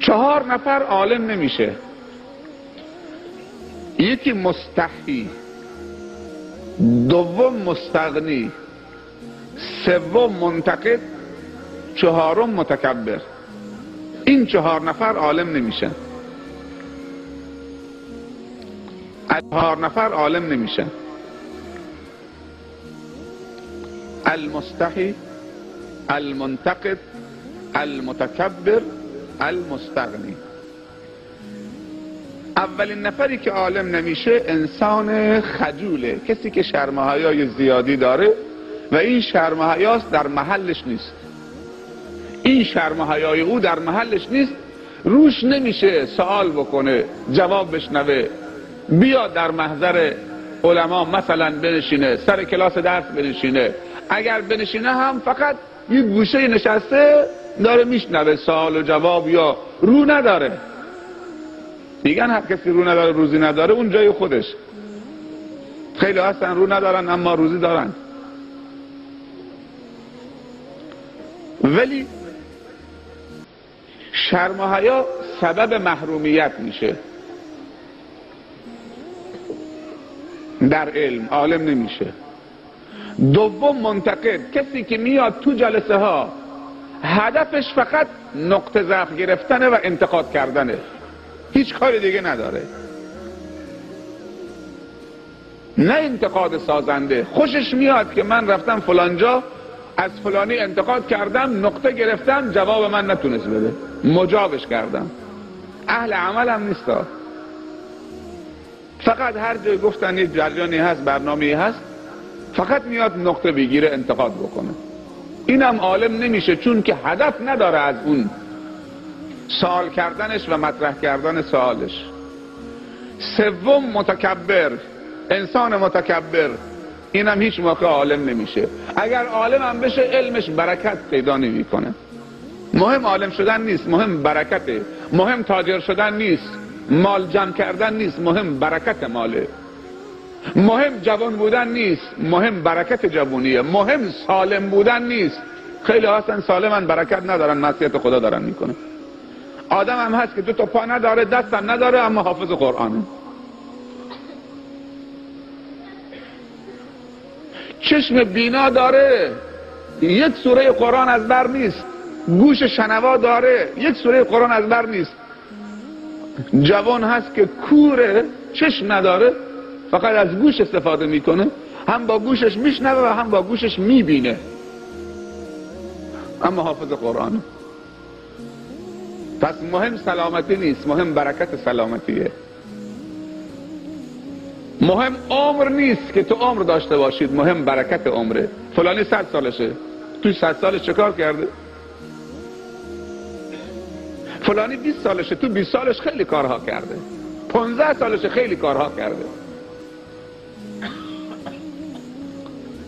4 نفر عالم نمیشه. یکی مستحی، دوم مستغنی، سوم منتقد، چهارم متکبر. این 4 نفر عالم نمیشن. 4 نفر عالم نمیشن. المستحی، المنتقد، المتکبر، المستغنی. اولین نفری که عالم نمیشه انسان خجوله، کسی که شرم و حیای زیادی داره و این شرم و حیاست در محلش نیست. این شرم و حیای او در محلش نیست، روش نمیشه سوال بکنه، جواب بشنوه، بیا در محضر علما مثلا بنشینه، سر کلاس درس بنشینه. اگر بنشینه هم فقط یه گوشه نشسته داره میشنوه سوال و جواب، یا رو نداره. میگن هر کسی رو نداره روزی نداره، اون جای خودش. خیلی هستن رو ندارن اما روزی دارن. ولی شرم و حیا سبب محرومیت میشه در علم، عالم نمیشه. دوم منتقد، کسی که میاد تو جلسه ها هدفش فقط نقطه ضعف گرفتنه و انتقاد کردنه، هیچ کاری دیگه نداره. نه انتقاد سازنده، خوشش میاد که من رفتم فلانجا از فلانی انتقاد کردم، نقطه گرفتم، جواب من نتونست بده، مجابش کردم. اهل عمل هم نیستا، فقط هر جای گفتن یه جریانی هست، برنامه‌ای هست، فقط میاد نقطه بگیره، انتقاد بکنه. اینم عالم نمیشه، چون که هدف نداره از اون سوال کردنش و مطرح کردن سوالش. سوم متکبر، انسان متکبر، اینم هیچ موقع عالم نمیشه. اگر عالم هم بشه علمش برکت پیدا نمیکنه. مهم عالم شدن نیست، مهم برکته. مهم تاجر شدن نیست، مال جمع کردن نیست، مهم برکت ماله. مهم جوان بودن نیست، مهم برکت جوانیه. مهم سالم بودن نیست. خیلی هستن سالمن برکت ندارن، معصیت خدا دارن میکنه. آدم هم هست که 2 تا پا نداره، دست هم نداره، اما حافظ قرآنه. چشم بینا داره، 1 سوره قرآن از بر نیست. گوش شنوا داره، 1 سوره قرآن از بر نیست. جوان هست که کوره، چشم نداره، فقط از گوش استفاده میکنه، هم با گوشش میشنوه و هم با گوشش میبینه، اما حافظ قرآنه. پس مهم سلامتی نیست، مهم برکت سلامتیه. مهم عمر نیست که تو عمر داشته باشید، مهم برکت عمره. فلانی 100 سالشه، تو 100 سالش چه کار کرده؟ فلانی 20 سالشه، تو 20 سالش خیلی کارها کرده. 15 سالشه، خیلی کارها کرده.